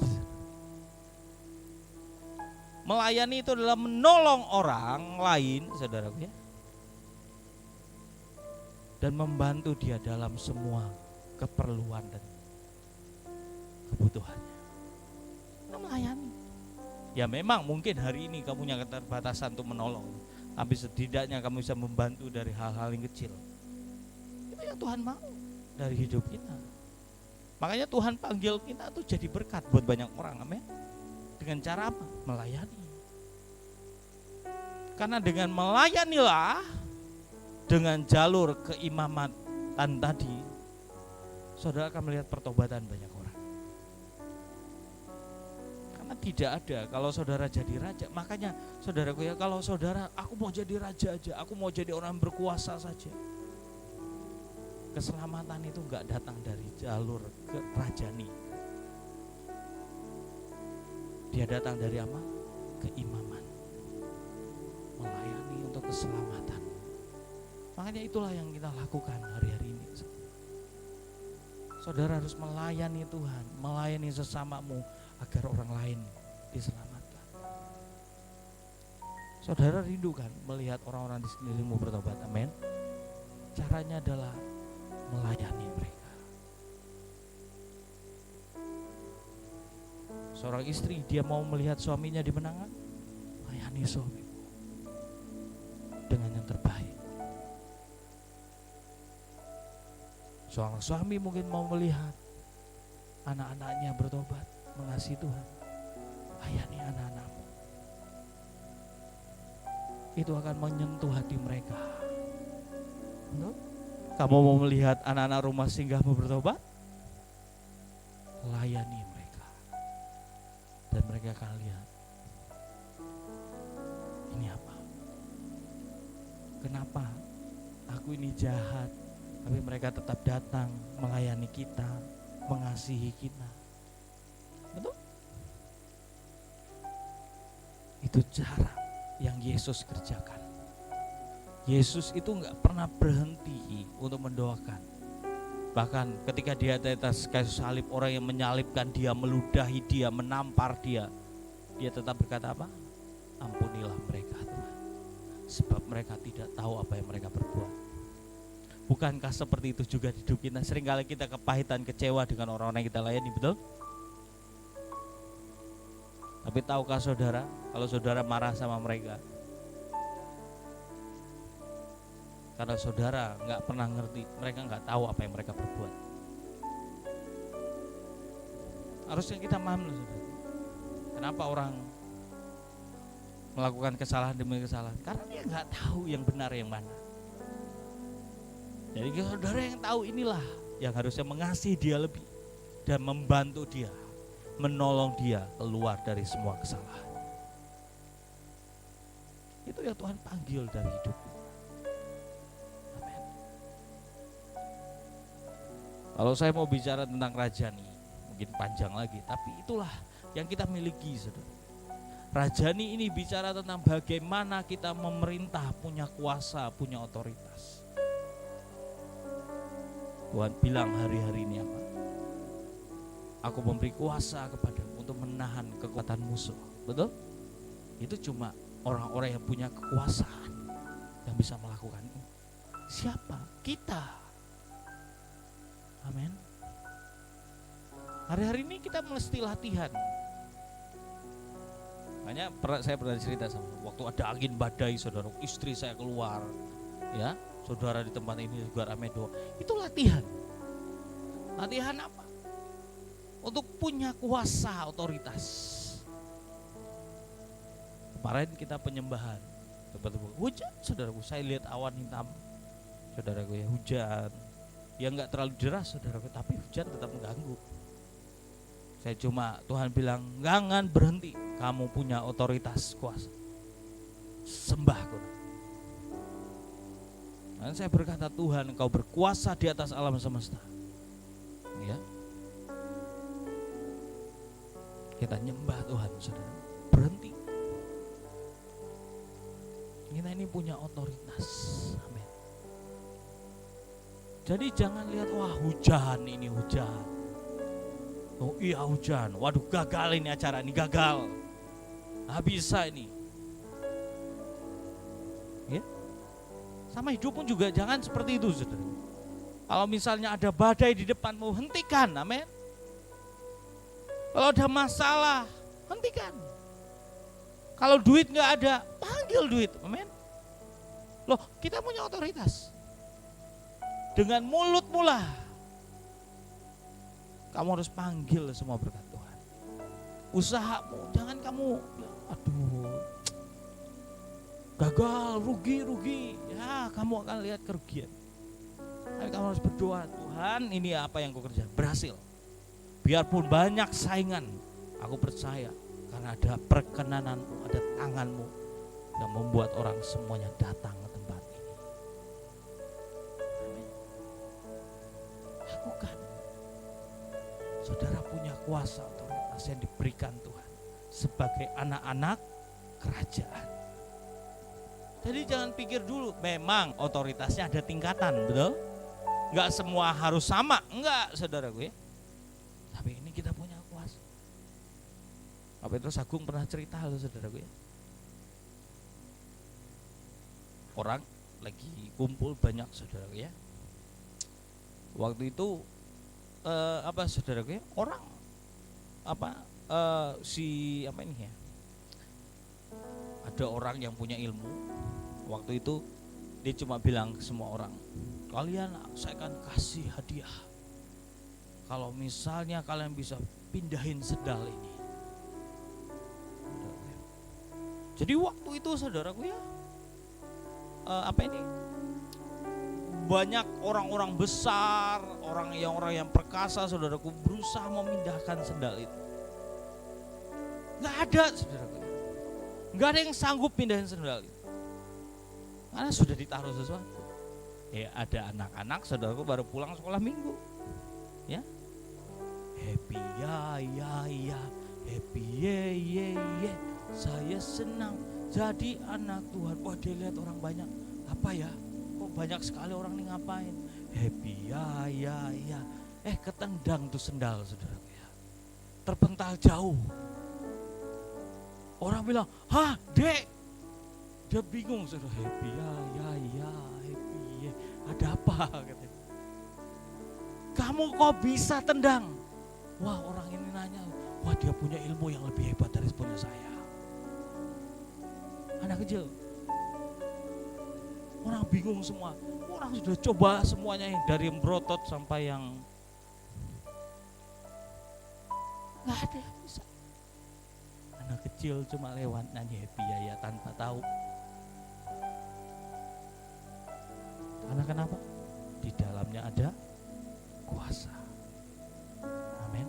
Melayani itu adalah menolong orang lain, saudaraku ya, dan membantu dia dalam semua keperluan dan kebutuhannya. Itu melayani. Ya memang mungkin hari ini kamu punya keterbatasan untuk menolong, tapi setidaknya kamu bisa membantu dari hal-hal yang kecil. Itu yang Tuhan mau dari hidup kita. Makanya Tuhan panggil kita tuh jadi berkat buat banyak orang, amin. Dengan cara apa? Melayani. Karena dengan melayanilah, dengan jalur keimamatan tadi, saudara akan melihat pertobatan banyak orang. Karena tidak ada kalau saudara jadi raja. Makanya saudaraku ya, kalau saudara, aku mau jadi raja aja, aku mau jadi orang berkuasa saja, keselamatan itu enggak datang dari jalur kerajani. Dia datang dari apa? Keimaman. Melayani untuk keselamatan. Makanya itulah yang kita lakukan hari-hari ini. Saudara harus melayani Tuhan, melayani sesamamu agar orang lain diselamatkan. Saudara rindukan melihat orang-orang di sekelilingmu bertobat, amin. Caranya adalah melayani mereka. Seorang istri, dia mau melihat suaminya dimenangkan, layani suamimu dengan yang terbaik. Seorang suami mungkin mau melihat anak-anaknya bertobat, mengasihi Tuhan, layani anak-anakmu. Itu akan menyentuh hati mereka. Betul? Kamu mau melihat anak-anak rumah singgahmu bertobat? Layani mereka. Dan mereka akan lihat, ini apa? Kenapa aku ini jahat, tapi mereka tetap datang melayani kita, mengasihi kita. Betul? Itu cara yang Yesus kerjakan. Yesus itu enggak pernah berhenti untuk mendoakan. Bahkan ketika dia di atas kayu salib, orang yang menyalibkan dia, meludahi dia, menampar dia, dia tetap berkata apa? Ampunilah mereka Tuhan, sebab mereka tidak tahu apa yang mereka perbuat. Bukankah seperti itu juga di hidup kita? Seringkali kita kepahitan, kecewa dengan orang-orang yang kita layani, betul? Tapi tahukah saudara, kalau saudara marah sama mereka, karena saudara nggak pernah ngerti, mereka nggak tahu apa yang mereka perbuat. Harusnya kita paham, saudara. Kenapa orang melakukan kesalahan demi kesalahan? Karena dia nggak tahu yang benar yang mana. Jadi saudara yang tahu inilah yang harusnya mengasihi dia lebih dan membantu dia, menolong dia keluar dari semua kesalahan. Itu yang Tuhan panggil dari hidup. Kalau saya mau bicara tentang Rajani, mungkin panjang lagi, tapi itulah yang kita miliki, saudara. Rajani ini bicara tentang bagaimana kita memerintah, punya kuasa, punya otoritas. Tuhan bilang hari-hari ini apa? Aku memberi kuasa kepadamu untuk menahan kekuatan musuh. Betul? Itu cuma orang-orang yang punya kekuasaan yang bisa melakukan ini. Siapa? Kita. Amin. Hari-hari ini kita mesti latihan. Makanya saya pernah cerita sama, waktu ada angin badai, saudara, istri saya keluar, ya, saudara di tempat ini juga ramai doa. Itu latihan. Latihan apa? Untuk punya kuasa, otoritas. Kemarin kita penyembahan, hujan, saudaraku, saya lihat awan hitam, saudaraku, ya, hujan. Ya enggak terlalu deras, saudaraku, tapi hujan tetap mengganggu. Saya cuma, Tuhan bilang, jangan berhenti, kamu punya otoritas, kuasa, sembah aku. Dan saya berkata, Tuhan, Engkau berkuasa di atas alam semesta. Ya, kita nyembah Tuhan, saudara, berhenti. Kita ini punya otoritas. Amin. Jadi jangan lihat, wah hujan, ini hujan. Oh iya hujan, waduh gagal ini acara ini, gagal. Nah, bisa ini. Ya. Sama hidup pun juga jangan seperti itu, saudara. Kalau misalnya ada badai di depanmu, hentikan, amin. Kalau ada masalah, hentikan. Kalau duit gak ada, panggil duit, amin. Loh, kita punya otoritas. Dengan mulut mula kamu harus panggil semua berkat Tuhan. Usahamu jangan kamu, aduh, gagal, rugi, ya kamu akan lihat kerugian. Tapi kamu harus berdoa, Tuhan, ini apa yang kau kerjakan, berhasil. Biarpun banyak saingan, aku percaya karena ada perkenananmu, ada tanganmu yang membuat orang semuanya datang ke tempat ini. Lakukan. Saudara punya kuasa otoritas yang diberikan Tuhan sebagai anak-anak kerajaan. Jadi jangan pikir dulu, memang otoritasnya ada tingkatan, betul? Enggak semua harus sama, enggak, saudaraku, ya. Tapi ini kita punya kuasa. Pak Petrus Agung pernah cerita, loh, saudaraku, ya. Orang lagi kumpul banyak, saudaraku, ya. Waktu itu saudaraku, ya, orang ada orang yang punya ilmu. Waktu itu dia cuma bilang ke semua orang, kalian saya akan kasih hadiah kalau misalnya kalian bisa pindahin sendal ini. Jadi waktu itu, saudaraku, ya, banyak orang-orang besar, orang yang perkasa, saudaraku, berusaha memindahkan sendal itu. Nggak ada, saudaraku. Nggak ada yang sanggup pindahin sendal itu. Karena sudah ditaruh sesuatu. Ya ada anak-anak, saudaraku, baru pulang sekolah minggu. Ya. Happy ya, happy ye. Saya senang jadi anak Tuhan. Wah, dia lihat orang banyak. Apa ya? Kok banyak sekali orang ini ngapain? Happy ya. Ketendang tuh sendal, saudaraku ya. Terpental jauh. Orang bilang, "Hah, Dek?" Dia bingung, saudara. Happy ya, happy ya. Ada apa? Katanya. Kamu kok bisa tendang? Wah, orang ini nanya, wah dia punya ilmu yang lebih hebat dari punya saya. Anak kecil. Orang bingung semua. Orang sudah coba semuanya, dari yang berotot sampai yang nggak ada yang bisa. Anak kecil cuma lewat nyanyi happy ya tanpa tahu. Karena kenapa? Di dalamnya ada kuasa. Amin.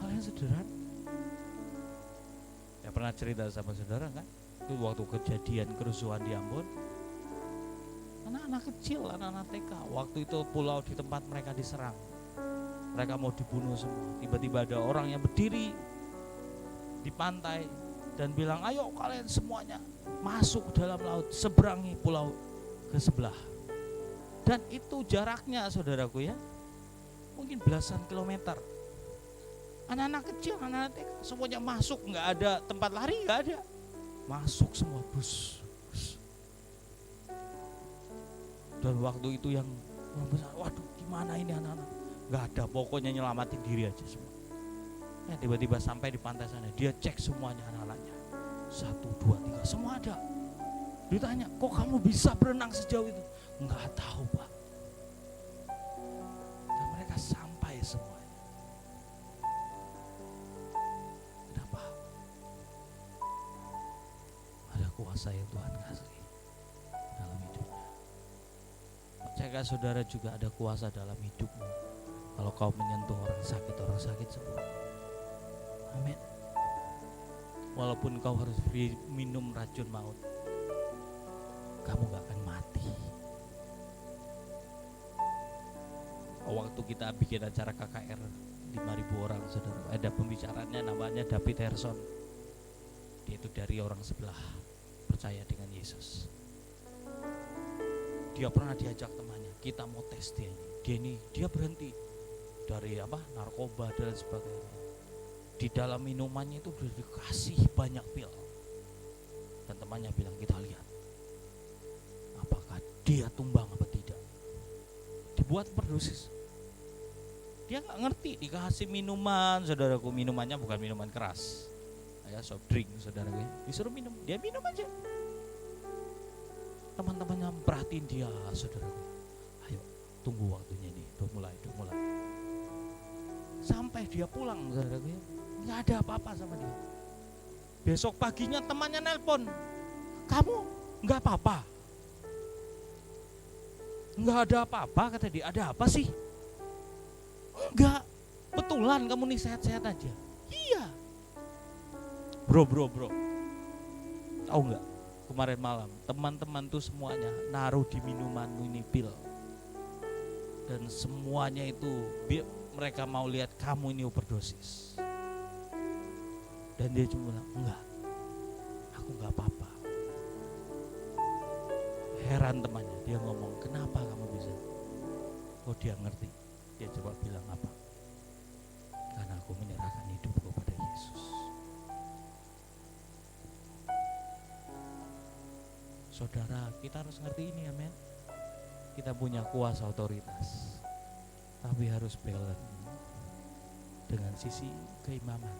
Hal yang sederhana. Ya pernah cerita sama saudara kan? Itu waktu kejadian kerusuhan di Ambon. Anak-anak kecil, anak-anak TK. Waktu itu pulau di tempat mereka diserang. Mereka mau dibunuh semua. Tiba-tiba ada orang yang berdiri di pantai dan bilang, "Ayo kalian semuanya masuk ke dalam laut, seberangi pulau ke sebelah." Dan itu jaraknya, saudaraku ya, mungkin belasan kilometer. Anak-anak kecil, anak-anak TK, semuanya masuk, nggak ada tempat lari, nggak ada. Masuk semua, bus. Dan waktu itu yang besar, waduh gimana ini anak-anak? Nggak ada, pokoknya nyelamatin diri aja semua. Ya, tiba-tiba sampai di pantai sana, dia cek semuanya anak-anaknya. 1, 2, 3, semua ada. Ditanya, kok kamu bisa berenang sejauh itu? Nggak tahu, Pak. Dan mereka sampai semuanya. Kenapa? Ada kuasa yang Tuhan kasih dalam hidupnya. Percaya saudara juga ada kuasa dalam hidupmu. Kalau kau menyentuh orang sakit sembuh. Amin. Walaupun kau harus minum racun maut, kamu gak akan mati. Waktu kita bikin acara KKR 5.000 orang, saudara, ada pembicaranya namanya David Herson. Dia itu dari orang sebelah, percaya dengan Yesus. Dia pernah diajak temannya, kita mau tes dia berhenti dari narkoba dan sebagainya. Di dalam minumannya itu sudah dikasih banyak pil. Dan temannya bilang, kita lihat apakah dia tumbang apa tidak. Dibuat perdosis. Dia gak ngerti, dikasih minuman, saudaraku, minumannya bukan minuman keras, ya soft drink, saudaraku, disuruh minum, dia minum aja. Teman-temannya perhatiin dia, saudaraku, ayo tunggu waktunya nih, udah mulai. Sampai dia pulang, saudaraku, nggak ada apa-apa sama dia. Besok paginya temannya nelpon, kamu nggak apa-apa? Nggak ada apa-apa, kata dia. Ada apa sih? Enggak, betulan kamu nih sehat-sehat aja. Iya. Bro, tahu nggak? Kemarin malam teman-teman tuh semuanya naruh di minuman ini pil. Dan semuanya itu mereka mau lihat kamu ini overdosis. Dan dia cuma bilang, enggak, aku nggak apa-apa. Heran temannya, dia ngomong, kenapa kamu bisa? Oh, dia ngerti. Dia coba bilang apa? Karena aku menyerahkan hidupku pada Yesus. Saudara, kita harus ngerti ini, amin. Kita punya kuasa otoritas, tapi harus balance dengan sisi keimaman,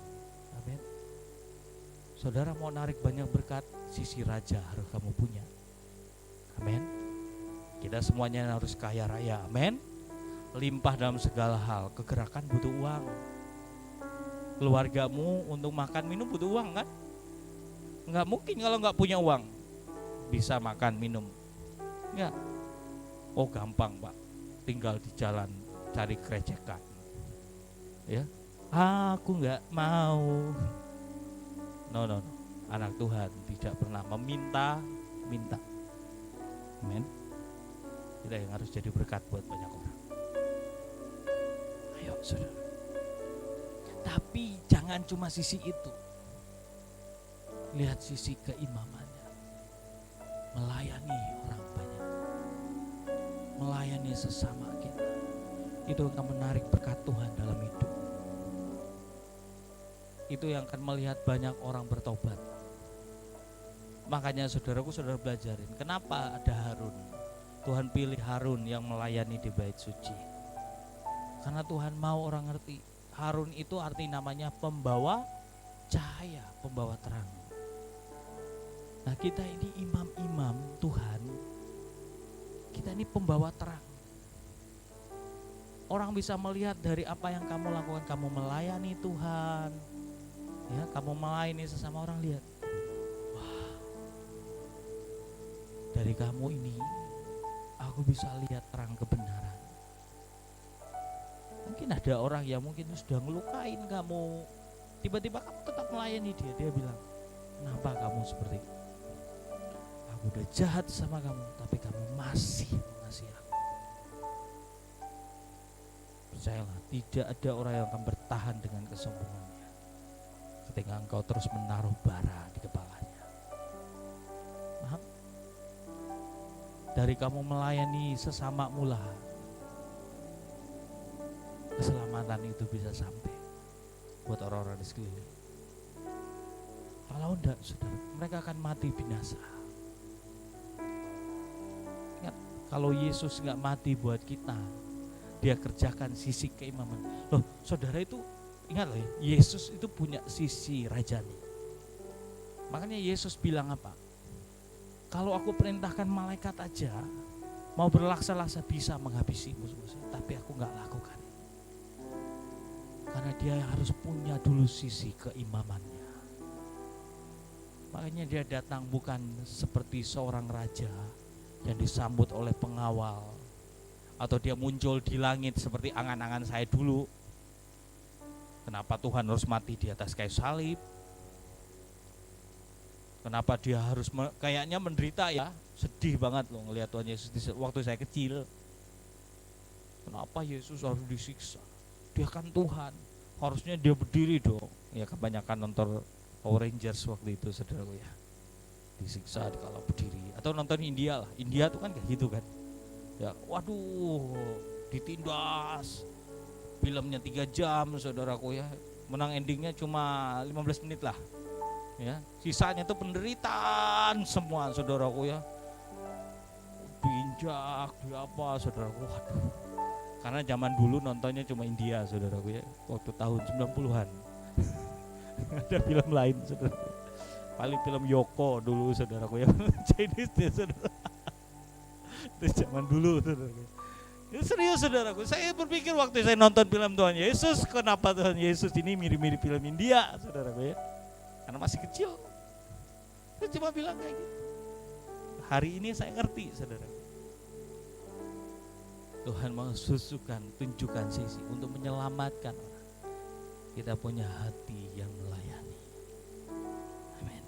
amin. Saudara mau narik banyak berkat, sisi raja harus kamu punya, amin. Kita semuanya harus kaya raya, amin. Limpah dalam segala hal. Kegerakan butuh uang. Keluargamu untuk makan minum butuh uang kan? Nggak mungkin kalau nggak punya uang bisa makan minum. Nggak. Oh gampang Pak, tinggal di jalan cari krecekan. Ya, aku nggak mau. No. Anak Tuhan tidak pernah meminta. Amin. Kita yang harus jadi berkat buat banyak orang. Ayo saudara. Tapi jangan cuma sisi itu. Lihat sisi keimamannya. Melayani orang banyak. Melayani sesama kita. Itu akan menarik berkat Tuhan dalam hidup. Itu yang akan melihat banyak orang bertobat. Makanya saudaraku, saudara belajarin kenapa ada Harun. Tuhan pilih Harun yang melayani di bait suci. Karena Tuhan mau orang ngerti, Harun itu arti namanya pembawa cahaya, pembawa terang. Nah kita ini imam-imam Tuhan, kita ini pembawa terang. Orang bisa melihat dari apa yang kamu lakukan, kamu melayani Tuhan, ya, kamu melayani sesama orang, lihat, wah, dari kamu ini aku bisa lihat terang kebenaran. Mungkin ada orang yang mungkin sudah ngelukain kamu, tiba-tiba kamu tetap melayani dia. Dia bilang, kenapa kamu seperti itu? Aku udah jahat sama kamu, tapi kamu masih mengasihi aku. Percayalah, tidak ada orang yang akan bertahan dengan kesombongannya ketika engkau terus menaruh bara di kepalanya. Paham? Dari kamu melayani sesama mula, keselamatan itu bisa sampai buat orang-orang di sekeliling. Kalau enggak, saudara, mereka akan mati binasa. Ingat, kalau Yesus enggak mati buat kita, dia kerjakan sisi keimaman. Loh, saudara, itu ingat loh ya, Yesus itu punya sisi rajani. Makanya Yesus bilang apa? Kalau aku perintahkan malaikat aja mau berlaksa-laksa bisa menghabisi musuh-musuh, tapi aku enggak lakukan. Karena dia harus punya dulu sisi keimamannya. Makanya dia datang bukan seperti seorang raja yang disambut oleh pengawal, atau dia muncul di langit seperti angan-angan saya dulu. Kenapa Tuhan harus mati di atas kayu salib? Kenapa dia harus kayaknya menderita ya? Sedih banget loh ngelihat Tuhan Yesus waktu saya kecil. Kenapa Yesus harus disiksa? Dia kan Tuhan, harusnya dia berdiri dong. Ya kebanyakan nonton Power Rangers waktu itu, saudaraku ya. Disiksa kalau berdiri. Atau nonton India lah. India tuh kan kayak gitu kan. Ya, waduh, ditindas. Filmnya 3 jam, saudaraku ya. Menang endingnya cuma 15 menit lah. Ya, sisanya itu penderitaan semua, saudaraku ya. Diinjak, di apa, saudaraku. Waduh. Karena zaman dulu nontonnya cuma India, saudaraku ya. Waktu tahun 90-an. Ada film lain, saudaraku. Paling film Yoko dulu, saudaraku ya. Chinese ya, saudara. Itu zaman dulu, saudaraku. Ya, serius, saudaraku. Saya berpikir waktu saya nonton film Tuhan Yesus, kenapa Tuhan Yesus ini mirip-mirip film India, saudaraku ya. Karena masih kecil. Saya cuma bilang kayak gitu. Hari ini saya ngerti, saudara. Tuhan mengususkan, tunjukkan sisi untuk menyelamatkan orang. Kita punya hati yang melayani. Amin.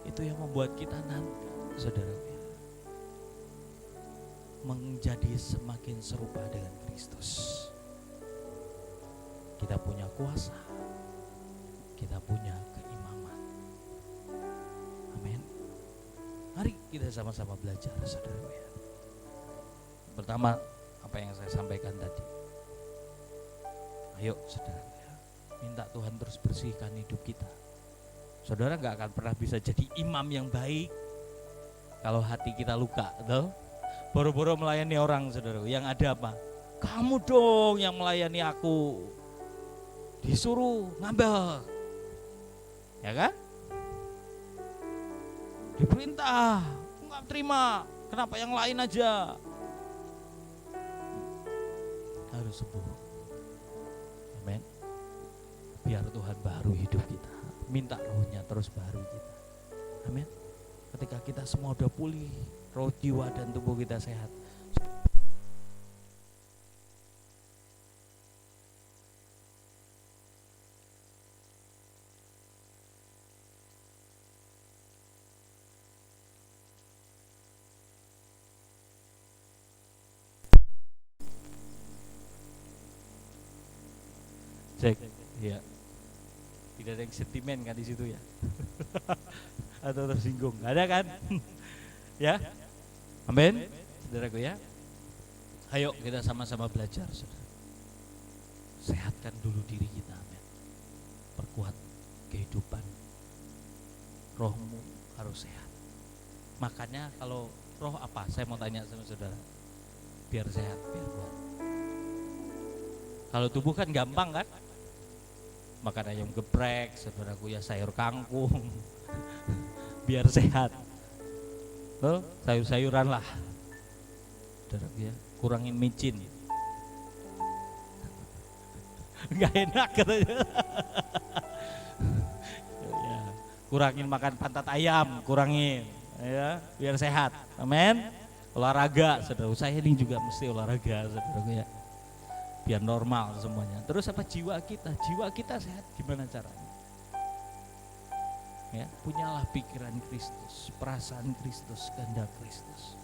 Itu yang membuat kita nanti, saudara, menjadi semakin serupa dengan Kristus. Kita punya kuasa, kita punya keimaman. Amin. Mari kita sama-sama belajar, saudara ya. Pertama, apa yang saya sampaikan tadi. Ayo, saudara ya, minta Tuhan terus bersihkan hidup kita. Saudara gak akan pernah bisa jadi imam yang baik kalau hati kita luka, betul? Boro-boro melayani orang, saudara. Yang ada apa? Kamu dong yang melayani aku. Disuruh ngambil, ya kan? Diperintah, nggak terima. Kenapa yang lain aja? Harus sembuh. Amin. Biar Tuhan baru hidup kita. Minta rohnya terus baru kita. Amin. Ketika kita semua udah pulih, roh, jiwa, dan tubuh kita sehat. Cek, ya. Tidak ada yang sentimen kan di situ ya? Atau tersinggung? Gak ada kan? Ya, amin, saudaraku ya. Ayo kita sama-sama belajar, saudara. Sehatkan dulu diri kita, amin. Perkuat kehidupan. Rohmu harus sehat. Makanya kalau roh apa? Saya mau tanya sama saudara. Biar sehat, biar kuat. Kalau tubuh kan gampang kan? Makan ayam geprek, saudaraku ya, sayur kangkung. Biar sehat. Loh, sayur-sayuran lah. Saudaraku ya, kurangin micin. Enggak enak katanya. Ya, kurangin makan pantat ayam, kurangin ya, biar sehat. Amin. Olahraga, saudaraku. Saya ini juga mesti olahraga, saudaraku ya. Biar normal semuanya. Terus apa, jiwa kita sehat gimana caranya? Ya, punyalah pikiran Kristus, perasaan Kristus, kehendak Kristus.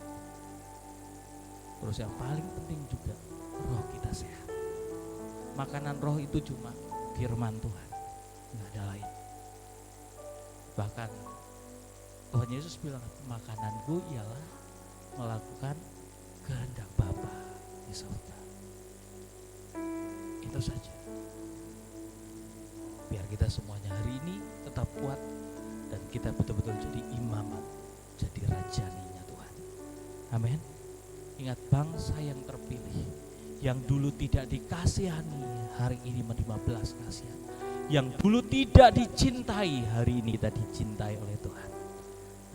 Terus yang paling penting juga, roh kita sehat. Makanan roh itu cuma firman Tuhan, nggak ada lain. Bahkan Tuhan Yesus bilang, makananku ialah melakukan kehendak Bapa di surga. Itu saja. Biar kita semuanya hari ini tetap kuat dan kita betul-betul jadi imamat, jadi rajaninya Tuhan. Amin. Ingat, bangsa yang terpilih, yang dulu tidak dikasihani, hari ini menerima belas kasihan. Yang dulu tidak dicintai, hari ini kita dicintai oleh Tuhan.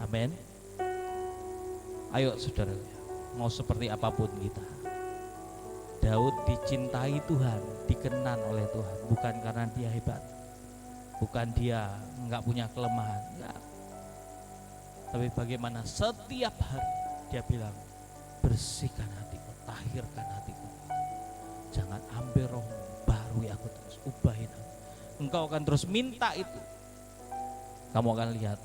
Amin. Ayo saudara, mau seperti apapun kita, Daud dicintai Tuhan, dikenan oleh Tuhan, bukan karena dia hebat, bukan dia nggak punya kelemahan, enggak. Tapi bagaimana setiap hari dia bilang, bersihkan hatiku, tahirkan hatiku, jangan ambil rohmu, barui aku terus, ubahin aku. Engkau akan terus minta itu, kamu akan lihat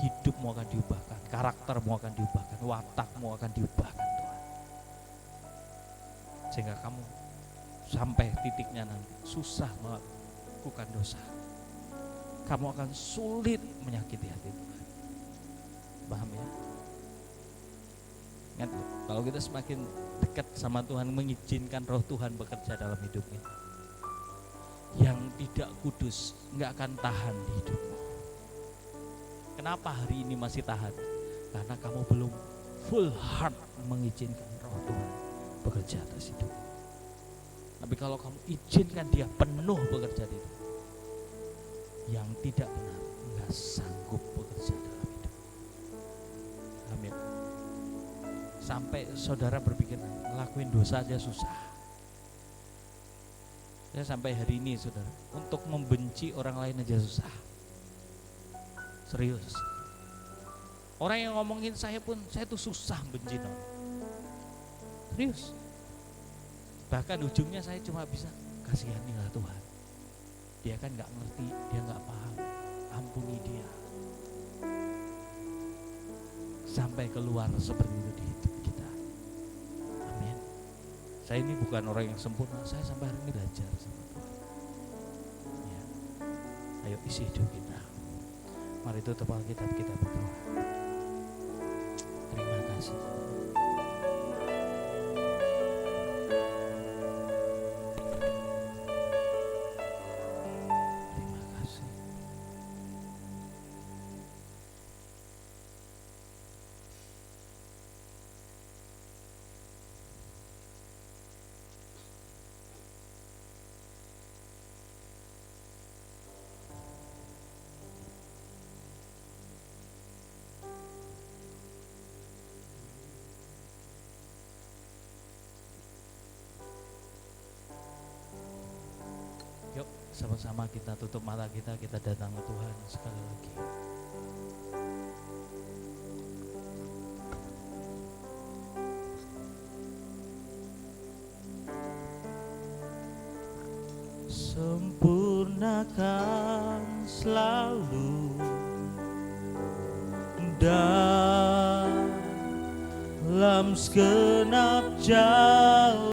hidupmu akan diubahkan, karaktermu akan diubahkan, watakmu akan diubahkan Tuhan. Sehingga kamu sampai titiknya nanti susah melakukan dosa, kamu akan sulit menyakiti hati Tuhan. Paham ya? Ingat, kalau kita semakin dekat sama Tuhan, mengizinkan roh Tuhan bekerja dalam hidup kita, yang tidak kudus nggak akan tahan di hidupmu. Kenapa hari ini masih tahan? Karena kamu belum full heart mengizinkan roh Tuhan bekerja atas hidup. Tapi kalau kamu izinkan dia penuh bekerja di hidup, yang tidak benar nggak sanggup bekerja dalam hidup. Amin. Sampai saudara berpikir ngelakuin dosa aja susah. Ya, sampai hari ini saudara, untuk membenci orang lain aja susah. Serius. Orang yang ngomongin saya pun, saya tuh susah benci orang. Serius. Bahkan ujungnya saya cuma bisa, kasihanilah Tuhan. Dia kan gak ngerti, dia gak paham, ampuni dia. Sampai keluar seperti itu di hidup kita. Amin. Saya ini bukan orang yang sempurna, saya sampai hari ini belajar sama Tuhan ya. Ayo isi hidup kita. Mari tutup Alkitab, kita berdoa. Terima kasih. Terima kasih. Yuk sama-sama kita tutup mata kita datang ke Tuhan sekali lagi. sempurnakan selalu dalam segenap jalan.